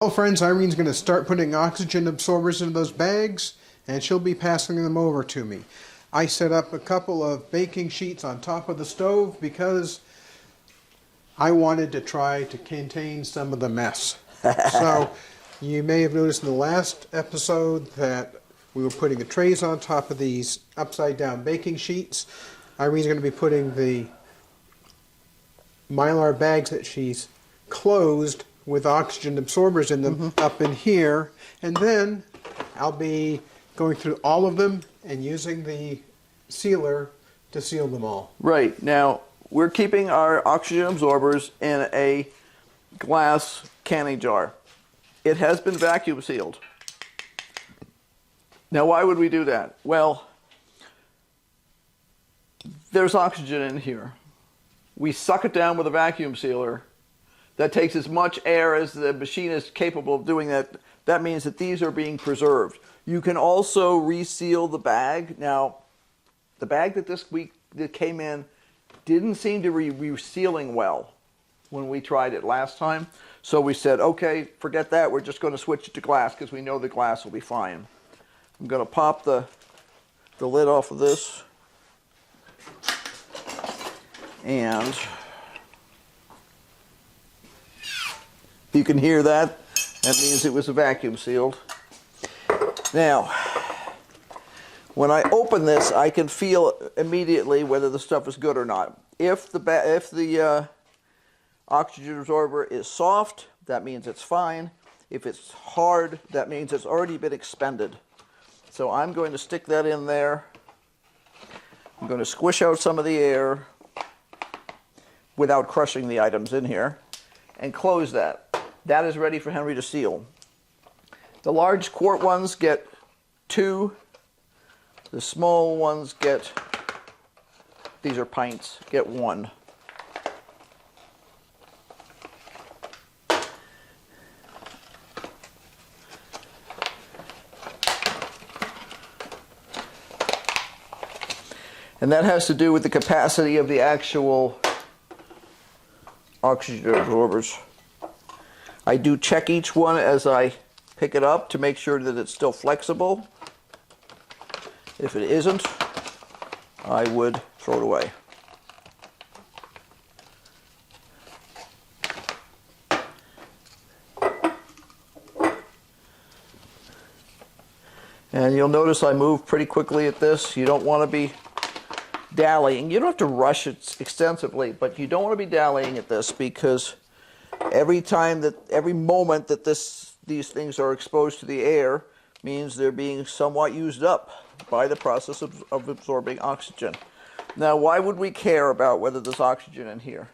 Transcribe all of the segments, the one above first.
Well, friends, Irene's going to start putting oxygen absorbers into those bags, and she'll be passing them over to me. I set up a couple of baking sheets on top of the stove because I wanted to try to contain some of the mess. So you may have noticed in the last episode that we were putting the trays on top of these upside down baking sheets. Irene's going to be putting the Mylar bags that she's closed with oxygen absorbers in them up in here, and then I'll be going through all of them and using the sealer to seal them all. Right. Now, we're keeping our oxygen absorbers in a glass canning jar. It has been vacuum sealed. Now, why would we do that? Well, there's oxygen in here. We suck it down with a vacuum sealer. That takes as much air as the machine is capable of doing that. That means that these are being preserved. You can also reseal the bag. Now, the bag that this week that came in didn't seem to be resealing well when we tried it last time. So we said, okay, forget that. We're just going to switch it to glass because we know the glass will be fine. I'm going to pop the lid off of this. And you can hear that. That means it was vacuum sealed. Now, when I open this, I can feel immediately whether the stuff is good or not. If the oxygen absorber is soft, that means it's fine. If it's hard, that means it's already been expended. So I'm going to stick that in there. I'm going to squish out some of the air without crushing the items in here and close that. That is ready for Henry to seal. The large quart ones get 2. The small ones get, these are pints, get 1. And that has to do with the capacity of the actual oxygen absorbers. I do check each one as I pick it up to make sure that it's still flexible. If it isn't, I would throw it away. And you'll notice I move pretty quickly at this. You don't want to be dallying. You don't have to rush it extensively, but you don't want to be dallying at this because every moment that these things are exposed to the air means they're being somewhat used up by the process of absorbing oxygen. Now, why would we care about whether there's oxygen in here?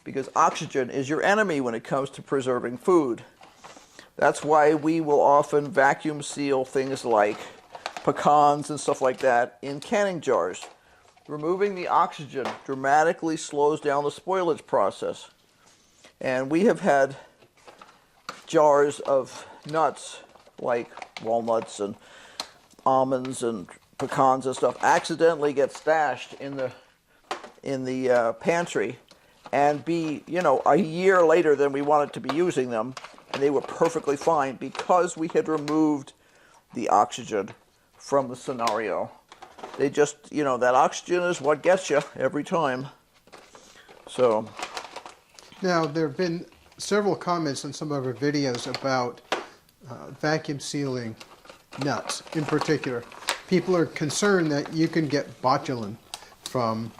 Because oxygen is your enemy when it comes to preserving food. That's why we will often vacuum seal things like pecans and stuff like that in canning jars. Removing the oxygen dramatically slows down the spoilage process. And we have had jars of nuts like walnuts and almonds and pecans and stuff accidentally get stashed in the pantry and be, a year later than we wanted to be using them, and they were perfectly fine because we had removed the oxygen from the scenario. They just, that oxygen is what gets you every time. So now, there have been several comments in some of our videos about vacuum sealing nuts in particular. People are concerned that you can get botulinum from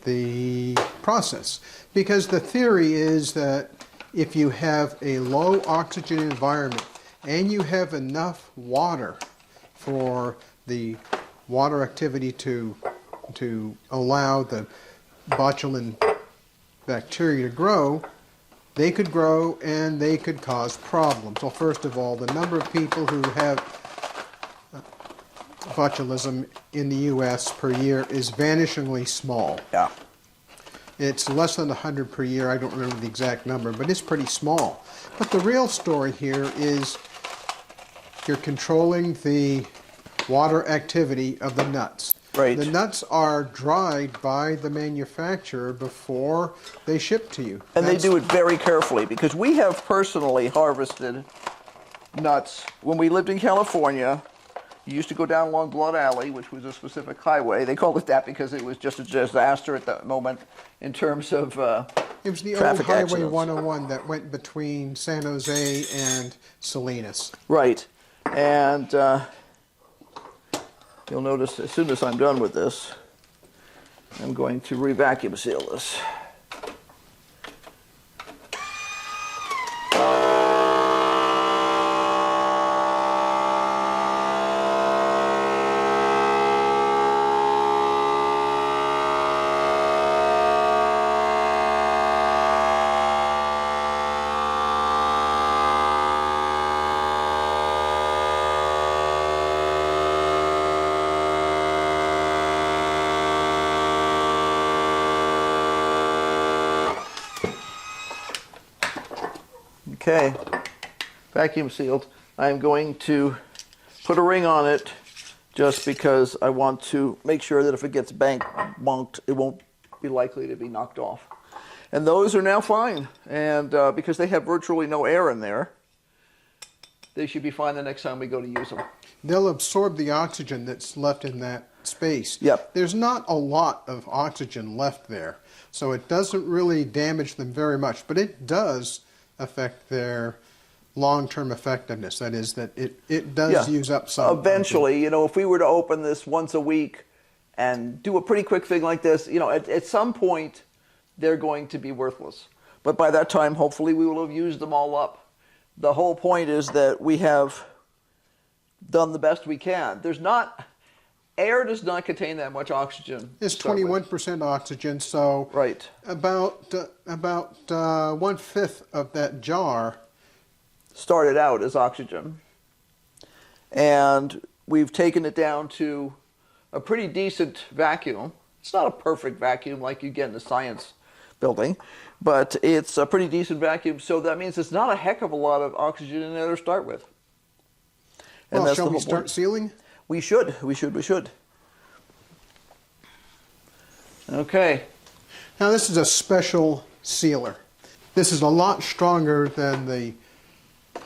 the process because the theory is that if you have a low oxygen environment and you have enough water for the water activity to allow the botulinum bacteria to grow, they could grow and they could cause problems. Well, first of all, the number of people who have botulism in the U.S. per year is vanishingly small. yeah. It's less than 100 per year. I don't remember the exact number, but it's pretty small. But the real story here is you're controlling the water activity of the nuts. Right. The nuts are dried by the manufacturer before they ship to you. And they do it very carefully, because we have personally harvested nuts. When we lived in California, you used to go down along Blood Alley, which was a specific highway. They called it that because it was just a disaster at that moment in terms of It was the old traffic Highway accidents. 101 that went between San Jose and Salinas. Right. And you'll notice as soon as I'm done with this, I'm going to re-vacuum seal this. Okay, vacuum sealed. I'm going to put a ring on it just because I want to make sure that if it gets bonked, it won't be likely to be knocked off. And those are now fine, and because they have virtually no air in there, they should be fine the next time we go to use them. They'll absorb the oxygen that's left in that space. Yep. There's not a lot of oxygen left there, so it doesn't really damage them very much, but it does affect their long-term effectiveness. That is, that it does use up some. Eventually, you know, if we were to open this once a week and do a pretty quick thing like this, you know, at some point, they're going to be worthless. But by that time, hopefully, we will have used them all up. The whole point is that we have done the best we can. Air does not contain that much oxygen. It's 21% oxygen, so right. About 1/5 of that jar started out as oxygen, and we've taken it down to a pretty decent vacuum. It's not a perfect vacuum like you get in a science building, but it's a pretty decent vacuum. So that means it's not a heck of a lot of oxygen in there to start with. And well, that's shall the we whole start point. sealing? We should. Okay. Now this is a special sealer. This is a lot stronger than the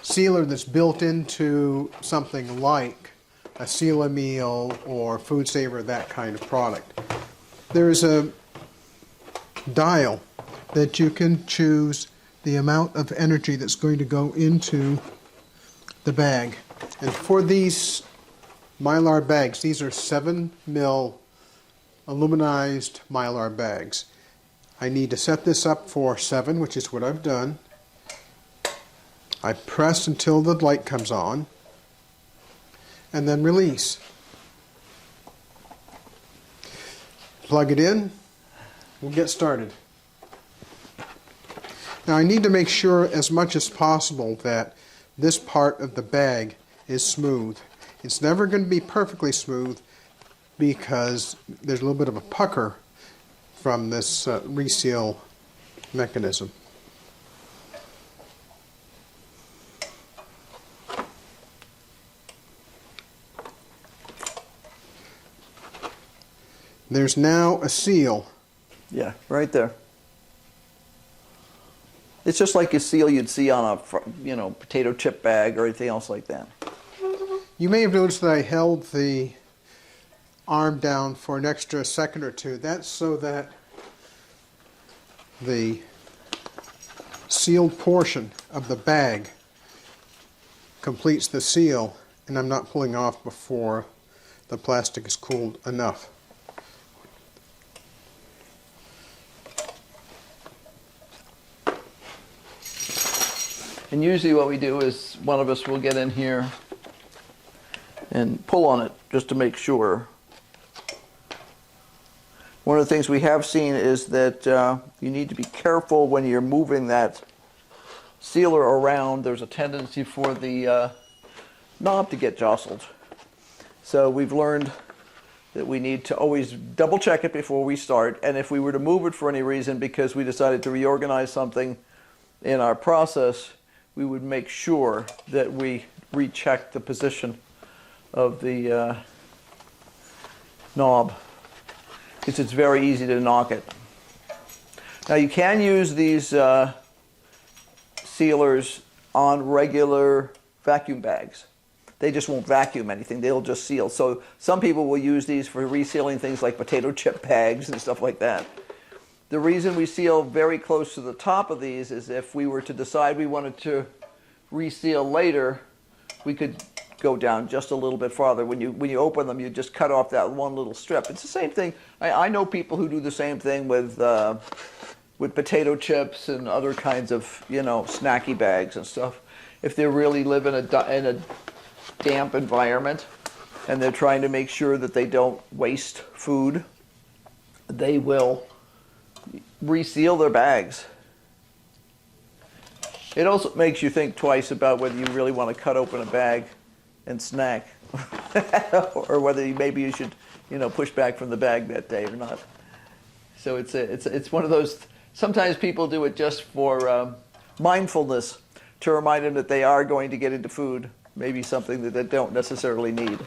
sealer that's built into something like a Seal-A-Meal or Food Saver, that kind of product. There's a dial that you can choose the amount of energy that's going to go into the bag. And for these Mylar bags, these are 7 mil aluminized Mylar bags. I need to set this up for 7, which is what I've done. I press until the light comes on, and then release. Plug it in, we'll get started. Now I need to make sure as much as possible that this part of the bag is smooth. It's never going to be perfectly smooth because there's a little bit of a pucker from this reseal mechanism. There's now a seal. Yeah, right there. It's just like a seal you'd see on a, potato chip bag or anything else like that. You may have noticed that I held the arm down for an extra second or two. That's so that the sealed portion of the bag completes the seal, and I'm not pulling off before the plastic is cooled enough. And usually what we do is one of us will get in here and pull on it just to make sure. One of the things we have seen is that you need to be careful when you're moving that sealer around. There's a tendency for the knob to get jostled. So we've learned that we need to always double check it before we start. And if we were to move it for any reason because we decided to reorganize something in our process, we would make sure that we recheck the position of the knob. because it's very easy to knock it. Now you can use these sealers on regular vacuum bags. They just won't vacuum anything, they'll just seal. So some people will use these for resealing things like potato chip bags and stuff like that. The reason we seal very close to the top of these is if we were to decide we wanted to reseal later, we could go down just a little bit farther. When you open them, you just cut off that one little strip. It's the same thing. I know people who do the same thing with potato chips and other kinds of, you know, snacky bags and stuff. If they really live in a damp environment and they're trying to make sure that they don't waste food, they will reseal their bags. It also makes you think twice about whether you really want to cut open a bag and snack or whether maybe you should, you know, push back from the bag that day or not. So it's one of those, sometimes people do it just for mindfulness, to remind them that they are going to get into food, maybe something that they don't necessarily need.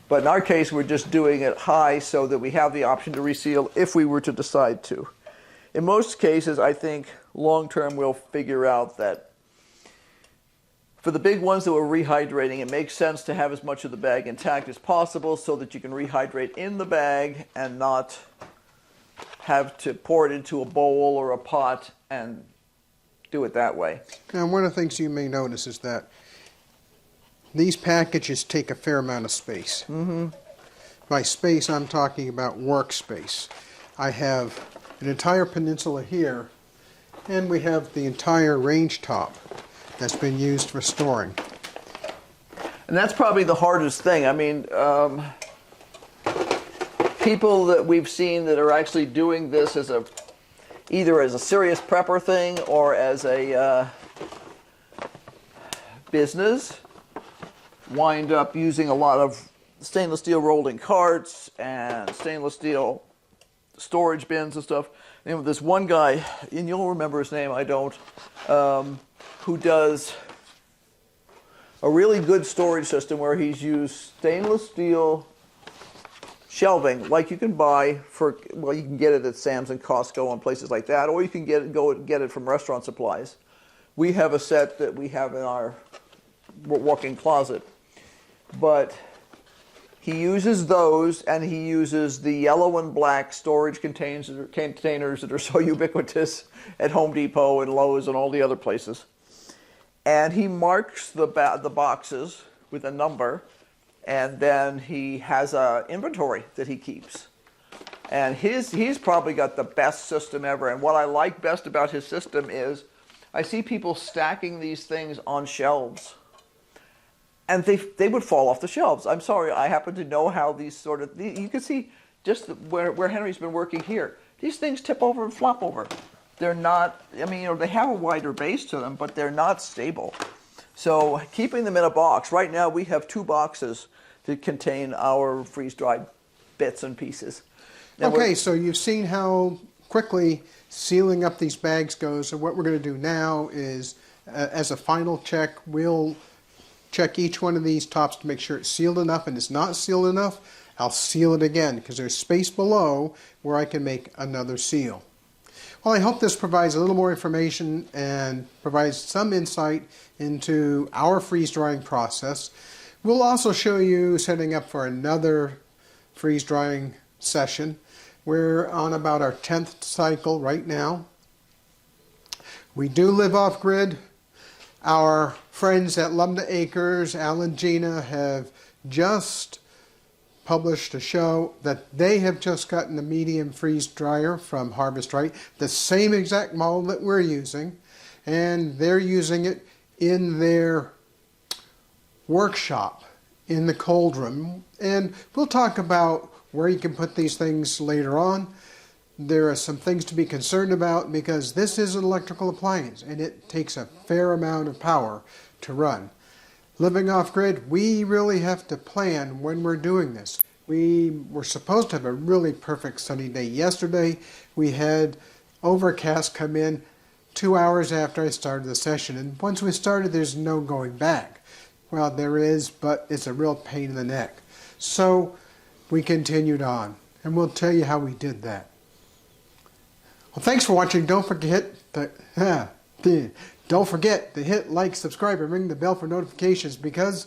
But in our case, we're just doing it high so that we have the option to reseal if we were to decide to. In most cases, I think long-term we'll figure out that for the big ones that we're rehydrating, it makes sense to have as much of the bag intact as possible so that you can rehydrate in the bag and not have to pour it into a bowl or a pot and do it that way. Now, one of the things you may notice is that these packages take a fair amount of space. Mm-hmm. By space, I'm talking about workspace. I have an entire peninsula here, and we have the entire range top that's been used for storing. And that's probably the hardest thing. I mean, people that we've seen that are actually doing this as either as a serious prepper thing or as a business wind up using a lot of stainless steel rolling carts and stainless steel storage bins and stuff. And this one guy, and you'll remember his name, I don't, who does a really good storage system where he's used stainless steel shelving like you can buy for, well, you can get it at Sam's and Costco and places like that, or you can go get it from restaurant supplies. We have a set that we have in our walk-in closet, but he uses those, and he uses the yellow and black storage containers that are so ubiquitous at Home Depot and Lowe's and all the other places. And he marks the boxes with a number, and then he has an inventory that he keeps. And he's probably got the best system ever. And what I like best about his system is I see people stacking these things on shelves. And they would fall off the shelves. I'm sorry, I happen to know how these sort of, you can see just where Henry's been working here. These things tip over and flop over. They're not, I mean, you know, they have a wider base to them, but they're not stable. So keeping them in a box, right now we have 2 boxes that contain our freeze-dried bits and pieces. And okay, so you've seen how quickly sealing up these bags goes, and what we're going to do now is, as a final check, we'll check each one of these tops to make sure it's sealed enough, and it's not sealed enough, I'll seal it again, because there's space below where I can make another seal. Well, I hope this provides a little more information and provides some insight into our freeze-drying process. We'll also show you setting up for another freeze-drying session. We're on about our 10th cycle right now. We do live off-grid. Our friends at lavender Acres, Al and Gina, have just published a show that they have just gotten a medium freeze dryer from Harvest Right, the same exact model that we're using, and they're using it in their workshop in the cold room. And we'll talk about where you can put these things later on. There are some things to be concerned about because this is an electrical appliance and it takes a fair amount of power to run. Living off-grid, we really have to plan when we're doing this. We were supposed to have a really perfect sunny day yesterday. We had overcast come in 2 hours after I started the session, and once we started, there's no going back. Well, there is, but it's a real pain in the neck. So we continued on. and we'll tell you how we did that. Well, thanks for watching. Don't forget to hit like, subscribe, and ring the bell for notifications, because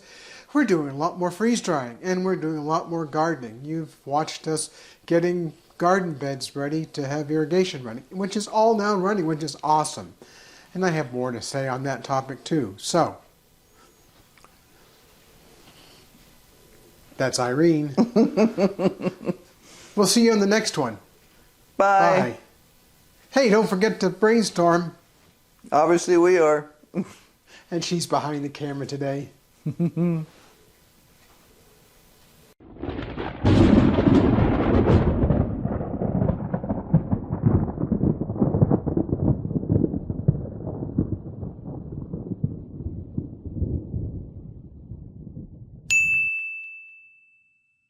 we're doing a lot more freeze drying and we're doing a lot more gardening. You've watched us getting garden beds ready to have irrigation running, which is all now running, which is awesome. And I have more to say on that topic too. So, that's Irene. We'll see you on the next one. Bye. Bye. Hey, don't forget to brainstorm. Obviously we are. And she's behind the camera today.